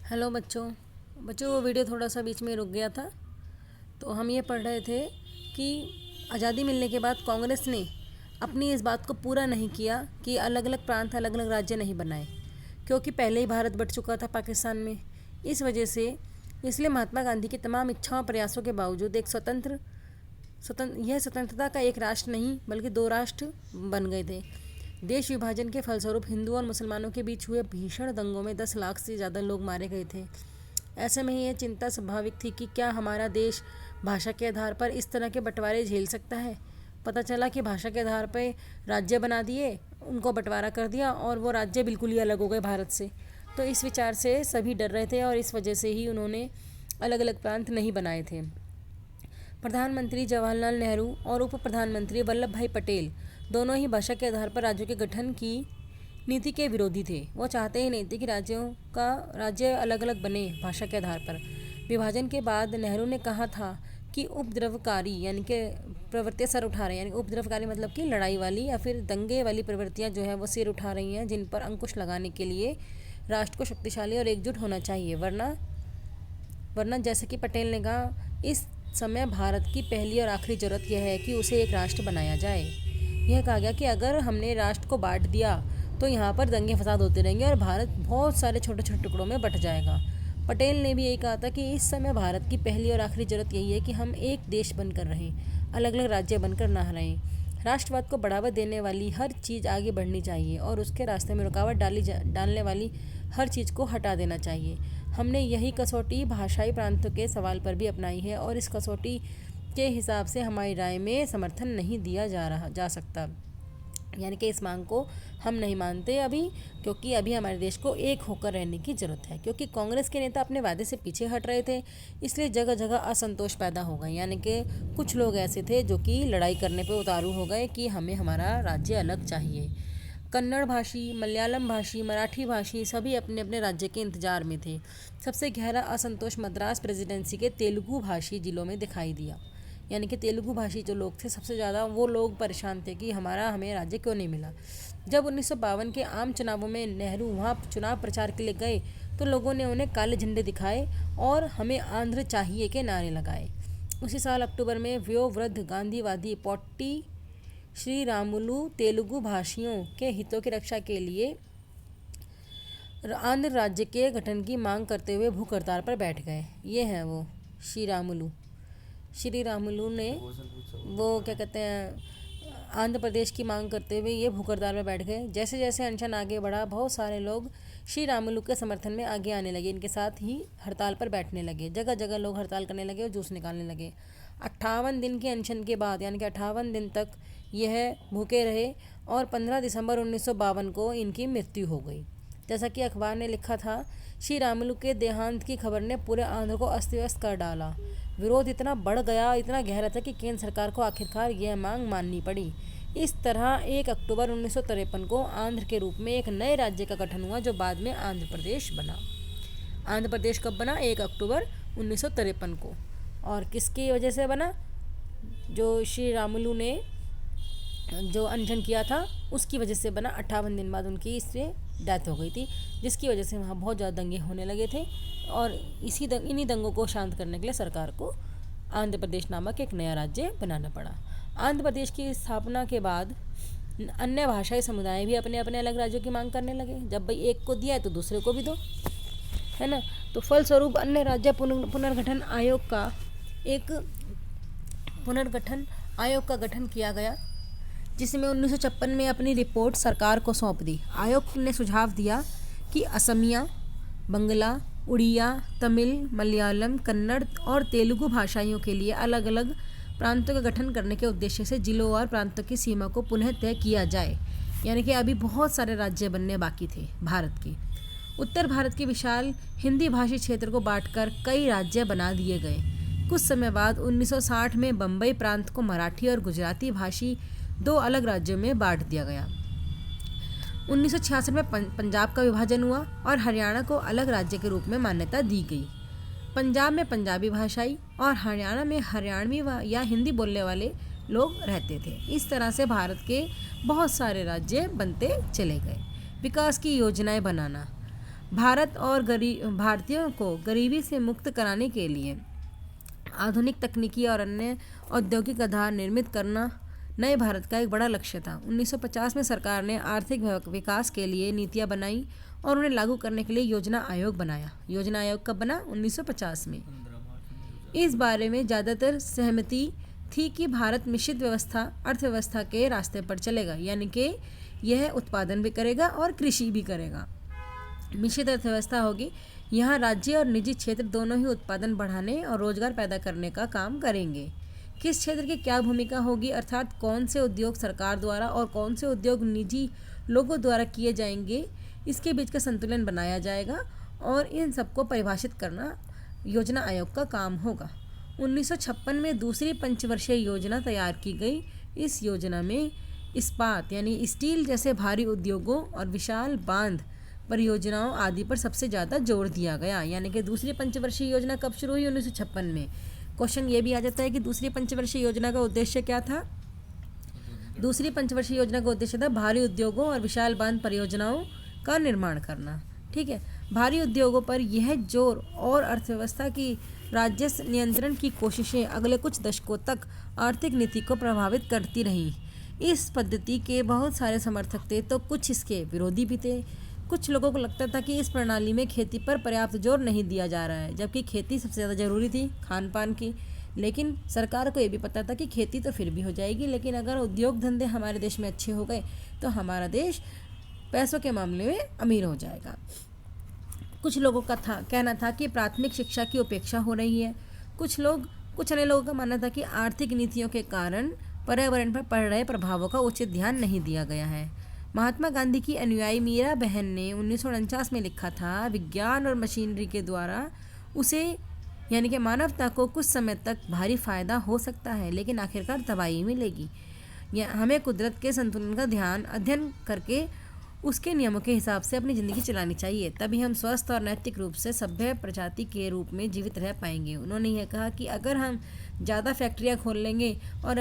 Hello बच्चों। वो video थोड़ा सा बीच में रुक गया था। तो हम ये पढ़ रहे थे कि आज़ादी मिलने के बाद कांग्रेस ने अपनी इस बात को पूरा नहीं किया कि अलग अलग प्रांत अलग अलग राज्य नहीं बनाए, क्योंकि पहले ही भारत बट चुका था पाकिस्तान में। इस वजह से इसलिए महात्मा गांधी की तमाम इच्छाओं प्रयासों के बावजूद एक स्वतंत्रता का एक राष्ट्र नहीं बल्कि दो राष्ट्र बन गए थे। देश विभाजन के फलस्वरूप हिंदुओं और मुसलमानों के बीच हुए भीषण दंगों में 10 लाख से ज़्यादा लोग मारे गए थे। ऐसे में ही यह चिंता स्वाभाविक थी कि क्या हमारा देश भाषा के आधार पर इस तरह के बंटवारे झेल सकता है। पता चला कि भाषा के आधार पर राज्य बना दिए, उनको बंटवारा कर दिया और वो राज्य बिल्कुल ही अलग हो गए भारत से। तो इस विचार से सभी डर रहे थे और इस वजह से ही उन्होंने अलग अलग प्रांत नहीं बनाए थे। प्रधानमंत्री जवाहरलाल नेहरू और उप प्रधानमंत्री वल्लभ भाई पटेल दोनों ही भाषा के आधार पर राज्यों के गठन की नीति के विरोधी थे। वो चाहते ही नहीं थे कि राज्य अलग अलग बने भाषा के आधार पर। विभाजन के बाद नेहरू ने कहा था कि उपद्रवकारी यानी कि प्रवृत्तियाँ सर उठा रही हैं, यानी उपद्रवकारी मतलब कि लड़ाई वाली या फिर दंगे वाली प्रवृत्तियाँ जो है वो सिर उठा रही हैं, जिन पर अंकुश लगाने के लिए राष्ट्र को शक्तिशाली और एकजुट होना चाहिए। वरना जैसे कि पटेल ने कहा, इस समय भारत की पहली और आखिरी जरूरत यह है कि उसे एक राष्ट्र बनाया जाए। यह कहा गया कि अगर हमने राष्ट्र को बांट दिया तो यहाँ पर दंगे फसाद होते रहेंगे और भारत बहुत सारे छोटे छोटे टुकड़ों में बंट जाएगा। पटेल ने भी यही कहा था कि इस समय भारत की पहली और आखिरी जरूरत यही है कि हम एक देश बनकर रहें, अलग अलग राज्य बनकर ना रहें। राष्ट्रवाद को बढ़ावा देने वाली हर चीज़ आगे बढ़नी चाहिए और उसके रास्ते में रुकावट डालने वाली हर चीज़ को हटा देना चाहिए। हमने यही कसौटी भाषाई प्रांतों के सवाल पर भी अपनाई है और इस कसौटी के हिसाब से हमारी राय में समर्थन नहीं दिया जा सकता। यानी कि इस मांग को हम नहीं मानते अभी, क्योंकि अभी हमारे देश को एक होकर रहने की ज़रूरत है। क्योंकि कांग्रेस के नेता अपने वादे से पीछे हट रहे थे, इसलिए जगह जगह असंतोष पैदा हो गए। यानी कि कुछ लोग ऐसे थे जो कि लड़ाई करने पे उतारू हो गए कि हमें हमारा राज्य अलग चाहिए। कन्नड़ भाषी, मलयालम भाषी, मराठी भाषी सभी अपने अपने राज्य के इंतजार में थे। सबसे गहरा असंतोष मद्रास प्रेसिडेंसी के तेलुगु भाषी जिलों में दिखाई दिया। यानी कि तेलुगु भाषी जो लोग थे, सबसे ज़्यादा वो लोग परेशान थे कि हमें राज्य क्यों नहीं मिला। जब 1952 के आम चुनावों में नेहरू वहाँ चुनाव प्रचार के लिए गए तो लोगों ने उन्हें काले झंडे दिखाए और हमें आंध्र चाहिए के नारे लगाए। उसी साल अक्टूबर में वयोवृद्ध गांधीवादी पोट्टी श्रीरामुलु तेलुगु भाषियों के हितों की रक्षा के लिए आंध्र राज्य के गठन की मांग करते हुए भूख हड़ताल पर बैठ गए। ये हैं वो श्री रामुलु ने वो क्या कहते हैं आंध्र प्रदेश की मांग करते हुए ये भूख हड़ताल में बैठ गए। जैसे जैसे अनशन आगे बढ़ा, बहुत सारे लोग श्री रामुलु के समर्थन में आगे आने लगे, इनके साथ ही हड़ताल पर बैठने लगे। जगह जगह लोग हड़ताल करने लगे और जूस निकालने लगे। 58 दिन के अनशन के बाद यानी कि 58 दिन तक यह भूखे रहे और 15 दिसंबर 1952 को इनकी मृत्यु हो गई। जैसा कि अखबार ने लिखा था, श्री रामुलु के देहांत की खबर ने पूरे आंध्र को अस्त व्यस्त कर डाला। विरोध इतना बढ़ गया, इतना गहरा था कि केंद्र सरकार को आखिरकार यह मांग माननी पड़ी। इस तरह 1 अक्टूबर 1953 को आंध्र के रूप में एक नए राज्य का गठन हुआ, जो बाद में आंध्र प्रदेश बना। आंध्र प्रदेश कब बना? 1 अक्टूबर 1953 को। और किसकी वजह से बना? जो श्री रामुलु ने जो अनशन किया था उसकी वजह से बना। 58 दिन बाद उनकी इससे डेथ हो गई थी, जिसकी वजह से वहाँ बहुत ज़्यादा दंगे होने लगे थे और इन्हीं दंगों को शांत करने के लिए सरकार को आंध्र प्रदेश नामक एक नया राज्य बनाना पड़ा। आंध्र प्रदेश की स्थापना के बाद अन्य भाषाई समुदाय भी अपने अपने अलग राज्यों की मांग करने लगे। जब भाई एक को दिया है तो दूसरे को भी दो, है ना। तो फलस्वरूप अन्य राज्य पुनर्गठन आयोग का गठन किया गया, जिसमें 1956 में अपनी रिपोर्ट सरकार को सौंप दी। आयोग ने सुझाव दिया कि असमिया, बंगला, उड़िया, तमिल, मलयालम, कन्नड़ और तेलुगु भाषाइयों के लिए अलग अलग प्रांतों का गठन करने के उद्देश्य से जिलों और प्रांतों की सीमा को पुनः तय किया जाए। यानी कि अभी बहुत सारे राज्य बनने बाकी थे भारत के। उत्तर भारत के विशाल हिंदी भाषी क्षेत्र को बांटकर कई राज्य बना दिए गए। कुछ समय बाद 1960 में बम्बई प्रांत को मराठी और गुजराती भाषी 2 अलग राज्यों में बांट दिया गया। 1966 में पंजाब का विभाजन हुआ और हरियाणा को अलग राज्य के रूप में मान्यता दी गई। पंजाब में पंजाबी भाषाई और हरियाणा में हरियाणवी या हिंदी बोलने वाले लोग रहते थे। इस तरह से भारत के बहुत सारे राज्य बनते चले गए। विकास की योजनाएं बनाना। भारतीयों को गरीबी से मुक्त कराने के लिए आधुनिक तकनीकी और अन्य औद्योगिक आधार निर्मित करना नए भारत का एक बड़ा लक्ष्य था। 1950 में सरकार ने आर्थिक विकास के लिए नीतियां बनाई और उन्हें लागू करने के लिए योजना आयोग बनाया। योजना आयोग कब बना? 1950 में। इस बारे में ज़्यादातर सहमति थी कि भारत मिश्रित अर्थव्यवस्था के रास्ते पर चलेगा, यानी कि यह उत्पादन भी करेगा और कृषि भी करेगा। मिश्रित अर्थव्यवस्था होगी, यहाँ राज्य और निजी क्षेत्र दोनों ही उत्पादन बढ़ाने और रोजगार पैदा करने का काम करेंगे। किस क्षेत्र की क्या भूमिका होगी, अर्थात कौन से उद्योग सरकार द्वारा और कौन से उद्योग निजी लोगों द्वारा किए जाएंगे, इसके बीच का संतुलन बनाया जाएगा और इन सबको परिभाषित करना योजना आयोग का काम होगा। 1956 में दूसरी पंचवर्षीय योजना तैयार की गई। इस योजना में इस्पात यानी स्टील जैसे भारी उद्योगों और विशाल बांध परियोजनाओं आदि पर सबसे ज़्यादा जोर दिया गया। यानी कि दूसरी पंचवर्षीय योजना कब शुरू हुई? 1956 में। क्वेश्चन ये भी आ जाता है कि दूसरी पंचवर्षीय योजना का उद्देश्य क्या था? दूसरी पंचवर्षीय योजना का उद्देश्य था भारी उद्योगों और विशाल बांध परियोजनाओं का निर्माण करना। ठीक है, भारी उद्योगों पर यह जोर और अर्थव्यवस्था की राजस्व नियंत्रण की कोशिशें अगले कुछ दशकों तक आर्थिक नीति को प्रभावित करती रहीं। इस पद्धति के बहुत सारे समर्थक थे तो कुछ इसके विरोधी भी थे। कुछ लोगों को लगता था कि इस प्रणाली में खेती पर पर्याप्त जोर नहीं दिया जा रहा है, जबकि खेती सबसे ज़्यादा ज़रूरी थी खान पान की। लेकिन सरकार को ये भी पता था कि खेती तो फिर भी हो जाएगी, लेकिन अगर उद्योग धंधे हमारे देश में अच्छे हो गए तो हमारा देश पैसों के मामले में अमीर हो जाएगा। कुछ लोगों का कहना था कि प्राथमिक शिक्षा की उपेक्षा हो रही है। कुछ अन्य लोगों का मानना था कि आर्थिक नीतियों के कारण पर्यावरण पर पड़ रहे प्रभावों का उचित ध्यान नहीं दिया गया है। महात्मा गांधी की अनुयायी मीरा बहन ने 1949 में लिखा था, विज्ञान और मशीनरी के द्वारा उसे यानी कि मानवता को कुछ समय तक भारी फायदा हो सकता है, लेकिन आखिरकार तबाही मिलेगी। हमें कुदरत के संतुलन का अध्ययन करके उसके नियमों के हिसाब से अपनी ज़िंदगी चलानी चाहिए, तभी हम स्वस्थ और नैतिक रूप से सभ्य प्रजाति के रूप में जीवित रह पाएंगे। उन्होंने यह कहा कि अगर हम ज़्यादा फैक्ट्रियाँ खोल लेंगे और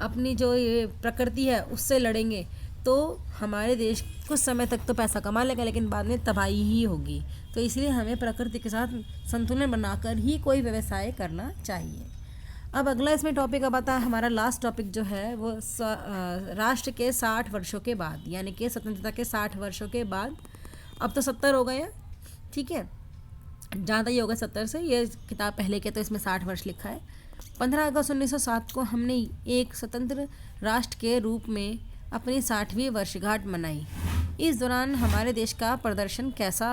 अपनी जो ये प्रकृति है उससे लड़ेंगे तो हमारे देश कुछ समय तक तो पैसा कमा लेगा, लेकिन बाद में तबाही ही होगी। तो इसलिए हमें प्रकृति के साथ संतुलन बनाकर ही कोई व्यवसाय करना चाहिए। अब अगला इसमें टॉपिक अब आता है हमारा लास्ट टॉपिक जो है वो राष्ट्र के 60 वर्षों के बाद, यानी कि स्वतंत्रता के 60 वर्षों के बाद। अब तो 70 हो गए हैं, ठीक है, ज़्यादा ही होगा 70 से। ये किताब पहले के तो इसमें 60 वर्ष लिखा है। 15 अगस्त 1907 को हमने एक स्वतंत्र राष्ट्र के रूप में अपनी 60वीं वर्षगांठ मनाई। इस दौरान हमारे देश का प्रदर्शन कैसा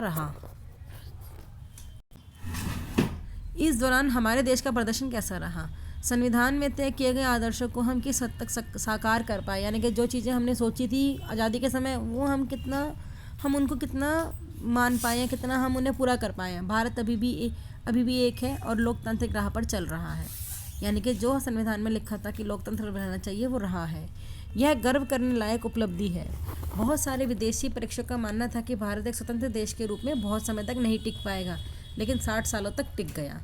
रहा? संविधान में तय किए गए आदर्शों को हम किस हद तक साकार कर पाए, यानी कि जो चीज़ें हमने सोची थी आज़ादी के समय वो हम उनको कितना मान पाए हैं, कितना हम उन्हें पूरा कर पाए हैं। भारत अभी भी एक है और लोकतांत्रिक राह पर चल रहा है, यानी कि जो संविधान में लिखा था कि लोकतंत्र रहना चाहिए वो रहा है। यह गर्व करने लायक उपलब्धि है। बहुत सारे विदेशी परीक्षकों का मानना था कि भारत एक स्वतंत्र देश के रूप में बहुत समय तक नहीं टिक पाएगा, लेकिन 60 सालों तक टिक गया।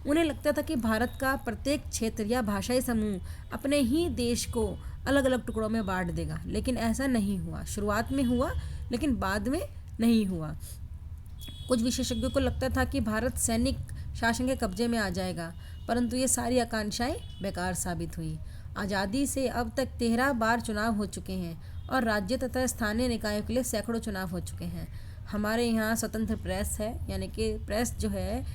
उन्हें लगता था कि भारत का प्रत्येक क्षेत्र या भाषाई समूह अपने ही देश को अलग अलग टुकड़ों में बांट देगा, लेकिन ऐसा नहीं हुआ। शुरुआत में हुआ लेकिन बाद में नहीं हुआ। कुछ विशेषज्ञों को लगता था कि भारत सैनिक शासन के कब्जे में आ जाएगा, परंतु ये सारी आकांक्षाएं बेकार साबित हुई। आज़ादी से अब तक 13 बार चुनाव हो चुके हैं और राज्य तथा स्थानीय निकायों के लिए सैकड़ों चुनाव हो चुके हैं। हमारे यहाँ स्वतंत्र प्रेस है, यानी कि प्रेस जो है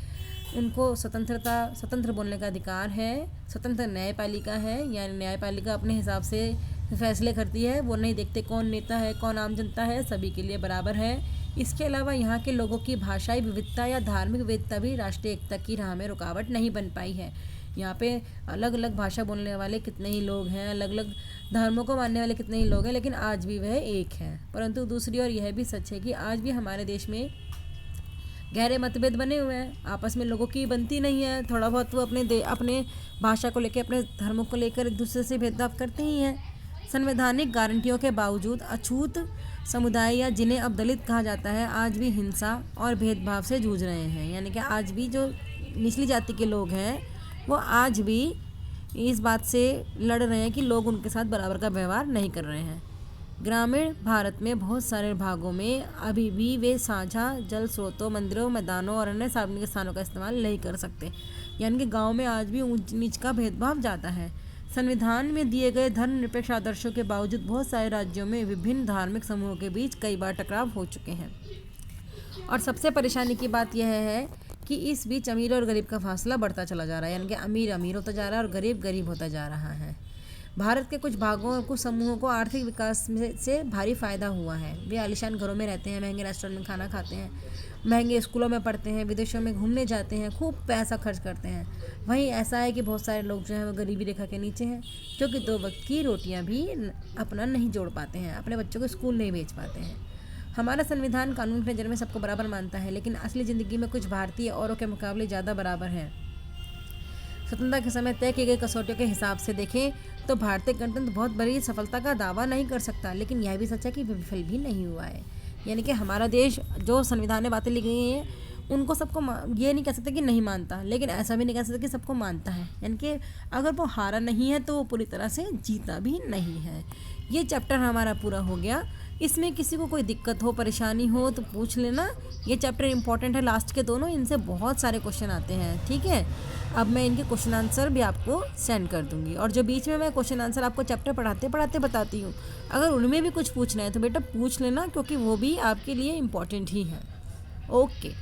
उनको स्वतंत्र बोलने का अधिकार है। स्वतंत्र न्यायपालिका है, यानी न्यायपालिका अपने हिसाब से फैसले करती है, वो नहीं देखते कौन नेता है कौन आम जनता है, सभी के लिए बराबर है। इसके अलावा यहाँ के लोगों की भाषाई विविधता या धार्मिक विविधता भी राष्ट्रीय एकता की राह में रुकावट नहीं बन पाई है। यहाँ पे अलग अलग भाषा बोलने वाले कितने ही लोग हैं, अलग अलग धर्मों को मानने वाले कितने ही लोग हैं, लेकिन आज भी वह एक है। परंतु दूसरी ओर यह भी सच है कि आज भी हमारे देश में गहरे मतभेद बने हुए हैं, आपस में लोगों की बनती नहीं है। थोड़ा बहुत वो अपने भाषा को लेकर, अपने धर्मों को लेकर एक दूसरे से भेदभाव करते ही हैं। संवैधानिक गारंटियों के बावजूद अछूत समुदाय या जिन्हें अब दलित कहा जाता है आज भी हिंसा और भेदभाव से जूझ रहे हैं, यानी कि आज भी जो निचली जाति के लोग हैं वो आज भी इस बात से लड़ रहे हैं कि लोग उनके साथ बराबर का व्यवहार नहीं कर रहे हैं। ग्रामीण भारत में बहुत सारे भागों में अभी भी वे साझा जल स्रोतों, मंदिरों, मैदानों और अन्य सार्वजनिक स्थानों का इस्तेमाल नहीं कर सकते। यानी कि गांव में आज भी ऊंच नीच का भेदभाव ज़्यादा है। संविधान में दिए गए धर्मनिरपेक्ष आदर्शों के बावजूद बहुत सारे राज्यों में विभिन्न धार्मिक समूहों के बीच कई बार टकराव हो चुके हैं। और सबसे परेशानी की बात यह है कि इस बीच अमीर और गरीब का फासला बढ़ता चला जा रहा है। यानी कि अमीर अमीर होता जा रहा है और गरीब गरीब होता जा रहा है। भारत के कुछ भागों और कुछ समूहों को आर्थिक विकास से भारी फायदा हुआ है। वे आलीशान घरों में रहते हैं, महंगे रेस्टोरेंट में खाना खाते हैं, महंगे स्कूलों में पढ़ते हैं, विदेशों में घूमने जाते हैं, खूब पैसा खर्च करते हैं। वहीं ऐसा है कि बहुत सारे लोग जो हैं वो गरीबी रेखा के नीचे हैं, जो कि 2 वक्त की रोटियां भी अपना नहीं जोड़ पाते हैं, अपने बच्चों को स्कूल नहीं भेज पाते हैं। हमारा संविधान कानून की नज़र में सबको बराबर मानता है, लेकिन असली ज़िंदगी में कुछ भारतीय औरों के मुकाबले ज़्यादा बराबर हैं। स्वतंत्रता के समय तय की गई कसौटियों के हिसाब से देखें तो भारतीय गणतंत्र बहुत बड़ी सफलता का दावा नहीं कर सकता, लेकिन यह भी सच है कि विफल भी नहीं हुआ है। यानी कि हमारा देश जो संविधान में बातें लिखी गई हैं उनको सबको ये नहीं कह सकते कि नहीं मानता, लेकिन ऐसा भी नहीं कह सकते कि सबको मानता है। यानी कि अगर वो हारा नहीं है तो वो पूरी तरह से जीता भी नहीं है। ये चैप्टर हमारा पूरा हो गया। इसमें किसी को कोई दिक्कत हो, परेशानी हो तो पूछ लेना। ये चैप्टर इंपॉर्टेंट है, लास्ट के दोनों, इनसे बहुत सारे क्वेश्चन आते हैं। ठीक है, अब मैं इनके क्वेश्चन आंसर भी आपको सेंड कर दूंगी, और जो बीच में मैं क्वेश्चन आंसर आपको चैप्टर पढ़ाते पढ़ाते बताती हूँ, अगर उनमें भी कुछ पूछना है तो बेटा पूछ लेना, क्योंकि वो भी आपके लिए इम्पॉर्टेंट ही है। ओके।